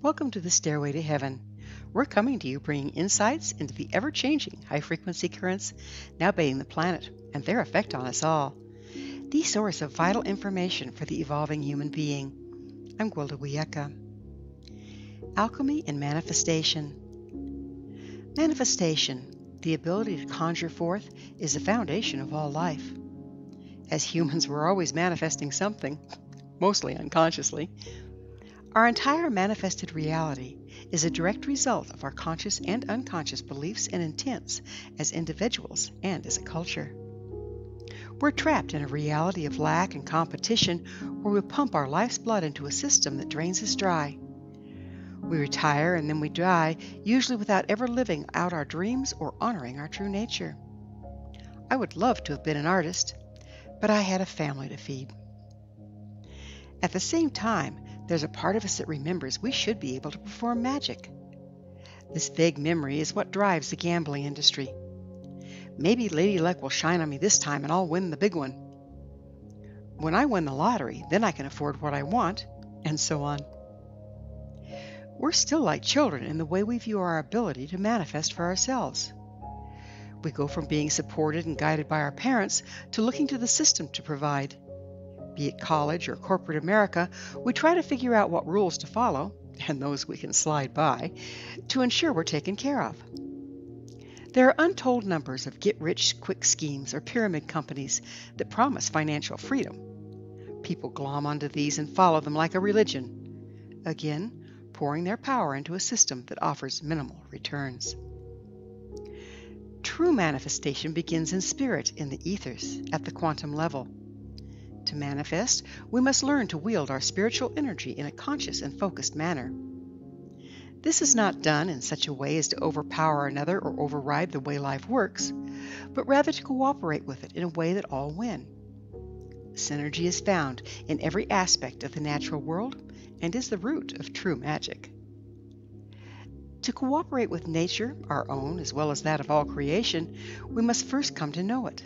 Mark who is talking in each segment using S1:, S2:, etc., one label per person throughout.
S1: Welcome to the Stairway to Heaven. We're coming to you bringing insights into the ever-changing high-frequency currents now bathing the planet and their effect on us all. The source of vital information for the evolving human being. I'm Gwilda Wiyaka. Alchemy and Manifestation. Manifestation, the ability to conjure forth, is the foundation of all life. As humans, we're always manifesting something, mostly unconsciously. Our entire manifested reality is a direct result of our conscious and unconscious beliefs and intents as individuals and as a culture. We're trapped in a reality of lack and competition where we pump our life's blood into a system that drains us dry. We retire and then we die, usually without ever living out our dreams or honoring our true nature. I would love to have been an artist, but I had a family to feed. At the same time, there's a part of us that remembers we should be able to perform magic. This vague memory is what drives the gambling industry. Maybe Lady Luck will shine on me this time and I'll win the big one. When I win the lottery, then I can afford what I want, and so on. We're still like children in the way we view our ability to manifest for ourselves. We go from being supported and guided by our parents to looking to the system to provide. Be it college or corporate America, we try to figure out what rules to follow, and those we can slide by, to ensure we're taken care of. There are untold numbers of get-rich-quick schemes or pyramid companies that promise financial freedom. People glom onto these and follow them like a religion, again, pouring their power into a system that offers minimal returns. True manifestation begins in spirit, in the ethers, at the quantum level. To manifest, we must learn to wield our spiritual energy in a conscious and focused manner. This is not done in such a way as to overpower another or override the way life works, but rather to cooperate with it in a way that all win. Synergy is found in every aspect of the natural world and is the root of true magic. To cooperate with nature, our own as well as that of all creation, we must first come to know it.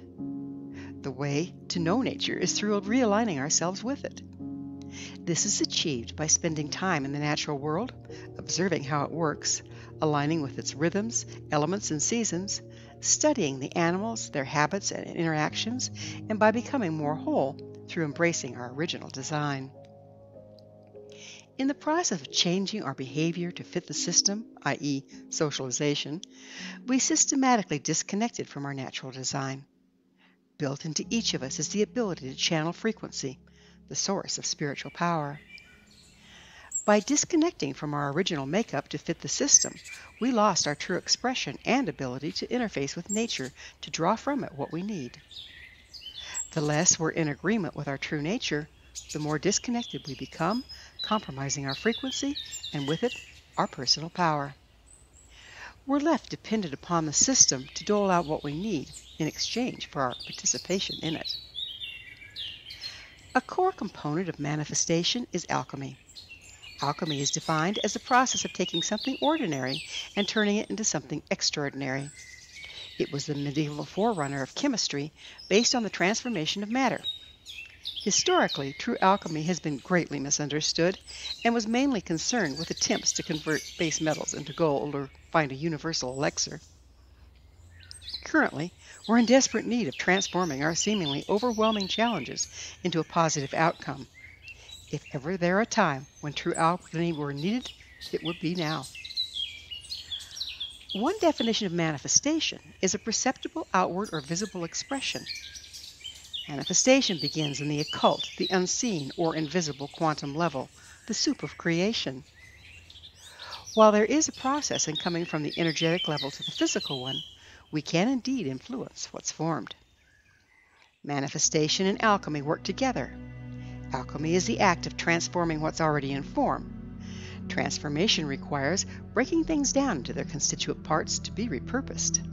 S1: The way to know nature is through realigning ourselves with it. This is achieved by spending time in the natural world, observing how it works, aligning with its rhythms, elements, and seasons, studying the animals, their habits and interactions, and by becoming more whole through embracing our original design. In the process of changing our behavior to fit the system, i.e., socialization, we systematically disconnected from our natural design. Built into each of us is the ability to channel frequency, the source of spiritual power. By disconnecting from our original makeup to fit the system, we lost our true expression and ability to interface with nature to draw from it what we need. The less we're in agreement with our true nature, the more disconnected we become, compromising our frequency and with it, our personal power. We're left dependent upon the system to dole out what we need in exchange for our participation in it. A core component of manifestation is alchemy. Alchemy is defined as the process of taking something ordinary and turning it into something extraordinary. It was the medieval forerunner of chemistry based on the transformation of matter. Historically, true alchemy has been greatly misunderstood and was mainly concerned with attempts to convert base metals into gold or find a universal elixir. Currently, we're in desperate need of transforming our seemingly overwhelming challenges into a positive outcome. If ever there a time when true alchemy were needed, it would be now. One definition of manifestation is a perceptible outward or visible expression. Manifestation begins in the occult, the unseen or invisible quantum level, the soup of creation. While there is a process in coming from the energetic level to the physical one, we can indeed influence what's formed. Manifestation and alchemy work together. Alchemy is the act of transforming what's already in form. Transformation requires breaking things down into their constituent parts to be repurposed.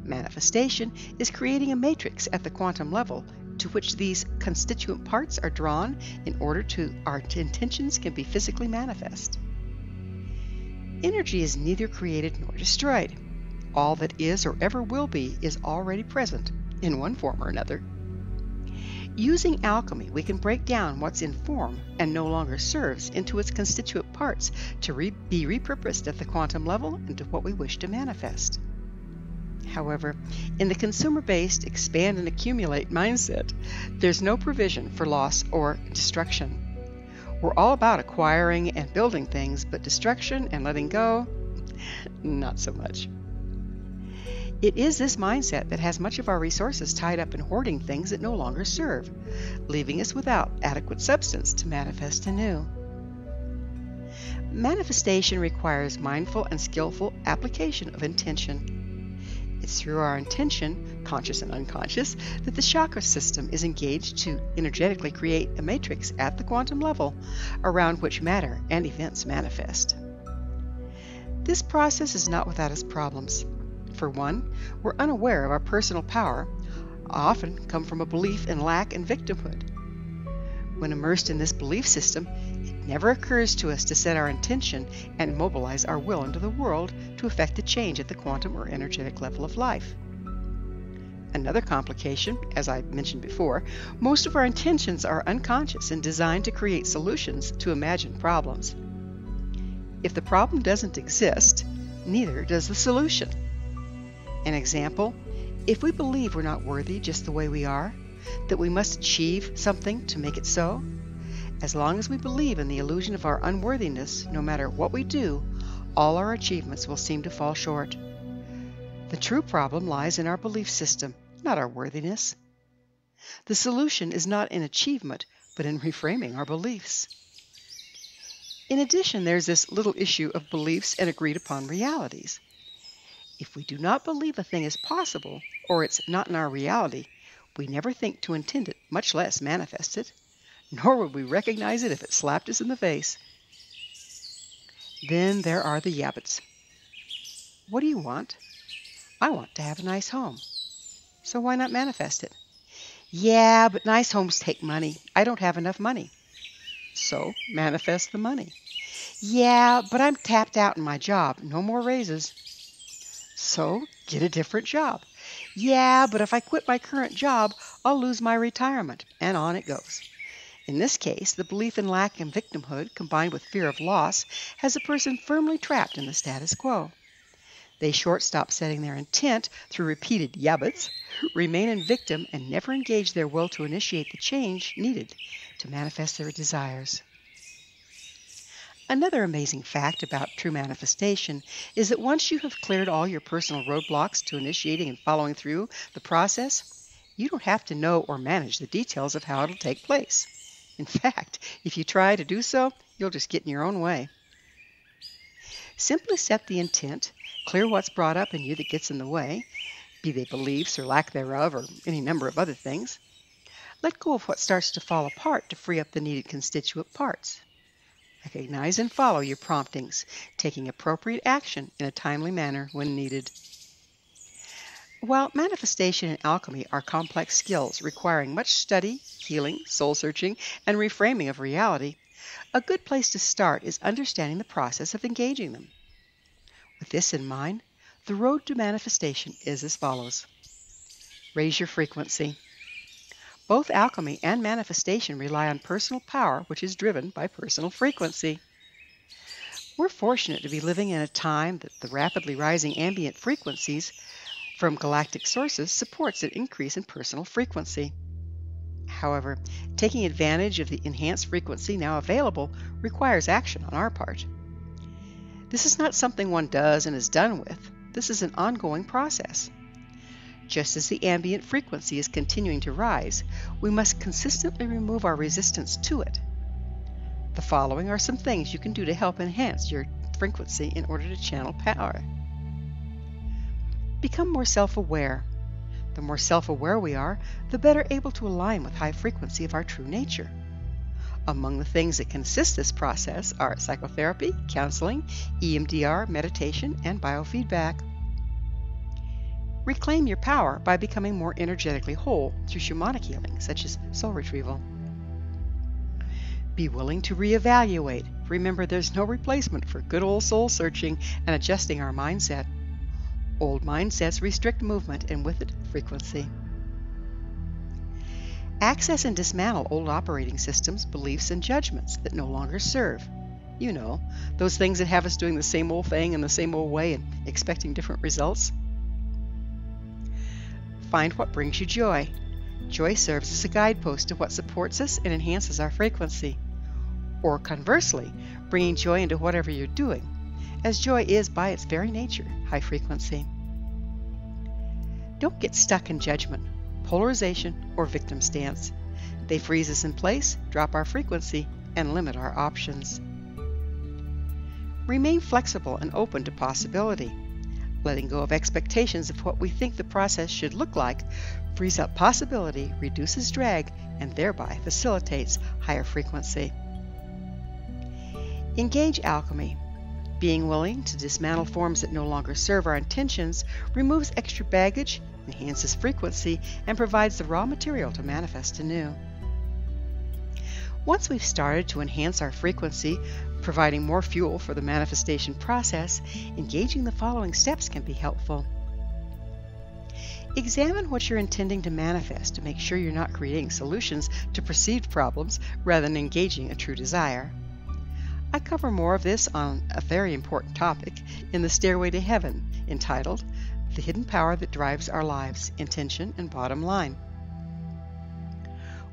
S1: Manifestation is creating a matrix at the quantum level to which these constituent parts are drawn in order to our intentions can be physically manifest. Energy is neither created nor destroyed. All that is or ever will be is already present in one form or another. Using alchemy, we can break down what's in form and no longer serves into its constituent parts to be repurposed at the quantum level into what we wish to manifest. However, in the consumer-based expand and accumulate mindset, there's no provision for loss or destruction. We're all about acquiring and building things, but destruction and letting go, not so much. It is this mindset that has much of our resources tied up in hoarding things that no longer serve, leaving us without adequate substance to manifest anew. Manifestation requires mindful and skillful application of intention. It's through our intention, conscious and unconscious, that the chakra system is engaged to energetically create a matrix at the quantum level around which matter and events manifest. This process is not without its problems. For one, we're unaware of our personal power, often come from a belief in lack and victimhood. When immersed in this belief system, it never occurs to us to set our intention and mobilize our will into the world to effect a change at the quantum or energetic level of life. Another complication, as I mentioned before, most of our intentions are unconscious and designed to create solutions to imagined problems. If the problem doesn't exist, neither does the solution. An example, if we believe we're not worthy just the way we are, that we must achieve something to make it so, as long as we believe in the illusion of our unworthiness, no matter what we do, all our achievements will seem to fall short. The true problem lies in our belief system, not our worthiness. The solution is not in achievement, but in reframing our beliefs. In addition, there's this little issue of beliefs and agreed upon realities. If we do not believe a thing is possible, or it's not in our reality, we never think to intend it, much less manifest it, nor would we recognize it if it slapped us in the face. Then there are the yabbits. What do you want? I want to have a nice home. So why not manifest it? Yeah, but nice homes take money. I don't have enough money. So manifest the money. Yeah, but I'm tapped out in my job. No more raises. So get a different job. Yeah, but if I quit my current job, I'll lose my retirement. And on it goes. In this case, the belief in lack and victimhood, combined with fear of loss, has a person firmly trapped in the status quo. They short-stop setting their intent through repeated yabbits, remain in victim, and never engage their will to initiate the change needed to manifest their desires. Another amazing fact about true manifestation is that once you have cleared all your personal roadblocks to initiating and following through the process, you don't have to know or manage the details of how it'll take place. In fact, if you try to do so, you'll just get in your own way. Simply set the intent, clear what's brought up in you that gets in the way, be they beliefs or lack thereof or any number of other things. Let go of what starts to fall apart to free up the needed constituent parts. Recognize and follow your promptings, taking appropriate action in a timely manner when needed. While manifestation and alchemy are complex skills requiring much study, healing, soul-searching, and reframing of reality, a good place to start is understanding the process of engaging them. With this in mind, the road to manifestation is as follows. Raise your frequency. Both alchemy and manifestation rely on personal power, which is driven by personal frequency. We're fortunate to be living in a time that the rapidly rising ambient frequencies from galactic sources supports an increase in personal frequency. However, taking advantage of the enhanced frequency now available requires action on our part. This is not something one does and is done with. This is an ongoing process. Just as the ambient frequency is continuing to rise, we must consistently remove our resistance to it. The following are some things you can do to help enhance your frequency in order to channel power. Become more self-aware. The more self-aware we are, the better able to align with high frequency of our true nature. Among the things that can assist this process are psychotherapy, counseling, EMDR, meditation, and biofeedback. Reclaim your power by becoming more energetically whole through shamanic healing, such as soul retrieval. Be willing to reevaluate. Remember, there's no replacement for good old soul searching and adjusting our mindset. Old mindsets restrict movement and with it, frequency. Access and dismantle old operating systems, beliefs, and judgments that no longer serve. You know, those things that have us doing the same old thing in the same old way and expecting different results. Find what brings you joy. Joy serves as a guidepost to what supports us and enhances our frequency. Or conversely, bringing joy into whatever you're doing, as joy is by its very nature high frequency. Don't get stuck in judgment, polarization, or victim stance. They freeze us in place, drop our frequency, and limit our options. Remain flexible and open to possibility. Letting go of expectations of what we think the process should look like frees up possibility, reduces drag, and thereby facilitates higher frequency. Engage alchemy. Being willing to dismantle forms that no longer serve our intentions removes extra baggage, enhances frequency, and provides the raw material to manifest anew. Once we've started to enhance our frequency, providing more fuel for the manifestation process, engaging the following steps can be helpful. Examine what you're intending to manifest to make sure you're not creating solutions to perceived problems rather than engaging a true desire. I cover more of this on a very important topic in the Stairway to Heaven, entitled The Hidden Power That Drives Our Lives, Intention and Bottom Line.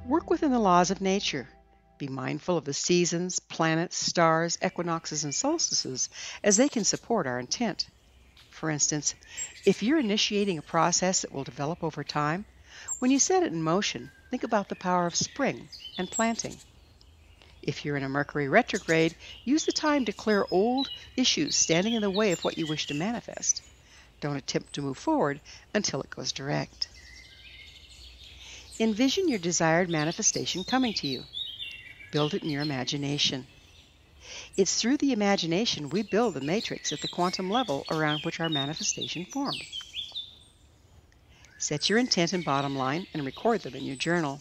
S1: Work within the laws of nature. Be mindful of the seasons, planets, stars, equinoxes, and solstices, as they can support our intent. For instance, if you're initiating a process that will develop over time, when you set it in motion, think about the power of spring and planting. If you're in a Mercury retrograde, use the time to clear old issues standing in the way of what you wish to manifest. Don't attempt to move forward until it goes direct. Envision your desired manifestation coming to you. Build it in your imagination. It's through the imagination we build the matrix at the quantum level around which our manifestation forms. Set your intent and bottom line and record them in your journal.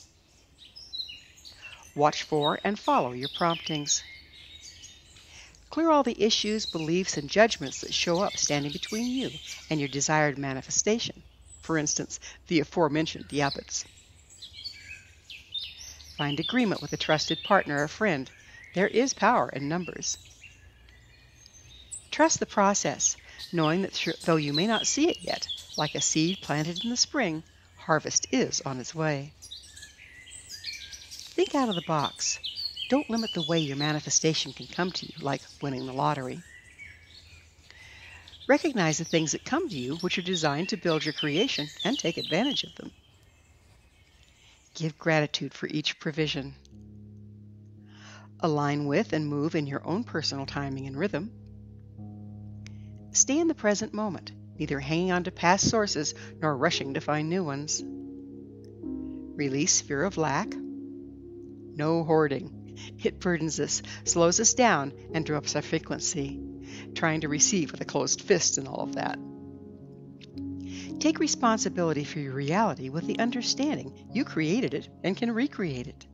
S1: Watch for and follow your promptings. Clear all the issues, beliefs, and judgments that show up standing between you and your desired manifestation. For instance, the aforementioned yabbits. Find agreement with a trusted partner or friend. There is power in numbers. Trust the process, knowing that though you may not see it yet, like a seed planted in the spring, harvest is on its way. Think out of the box. Don't limit the way your manifestation can come to you, like winning the lottery. Recognize the things that come to you which are designed to build your creation and take advantage of them. Give gratitude for each provision. Align with and move in your own personal timing and rhythm. Stay in the present moment, neither hanging on to past sources nor rushing to find new ones. Release fear of lack. No hoarding. It burdens us, slows us down, and drops our frequency. Trying to receive with a closed fist and all of that. Take responsibility for your reality with the understanding you created it and can recreate it.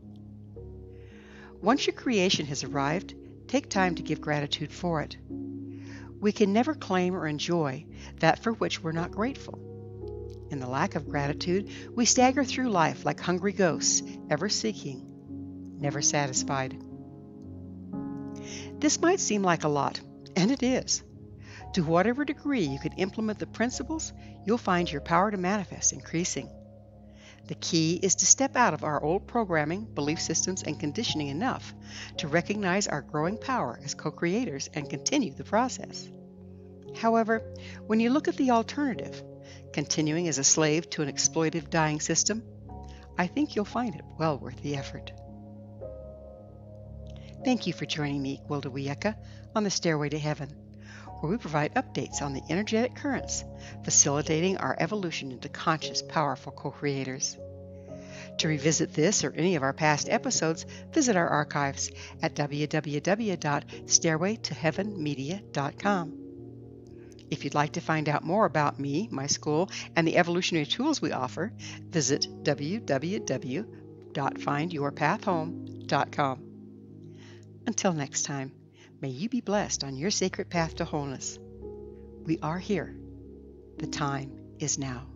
S1: Once your creation has arrived, take time to give gratitude for it. We can never claim or enjoy that for which we're not grateful. In the lack of gratitude, we stagger through life like hungry ghosts, ever seeking, never satisfied. This might seem like a lot, and it is. To whatever degree you can implement the principles, you'll find your power to manifest increasing. The key is to step out of our old programming, belief systems, and conditioning enough to recognize our growing power as co-creators and continue the process. However, when you look at the alternative, continuing as a slave to an exploitive dying system, I think you'll find it well worth the effort. Thank you for joining me, Gwilda Wiyaka, on the Stairway to Heaven, where we provide updates on the energetic currents, facilitating our evolution into conscious, powerful co-creators. To revisit this or any of our past episodes, visit our archives at www.stairwaytoheavenmedia.com. If you'd like to find out more about me, my school, and the evolutionary tools we offer, visit www.findyourpathhome.com. Until next time, may you be blessed on your sacred path to wholeness. We are here. The time is now.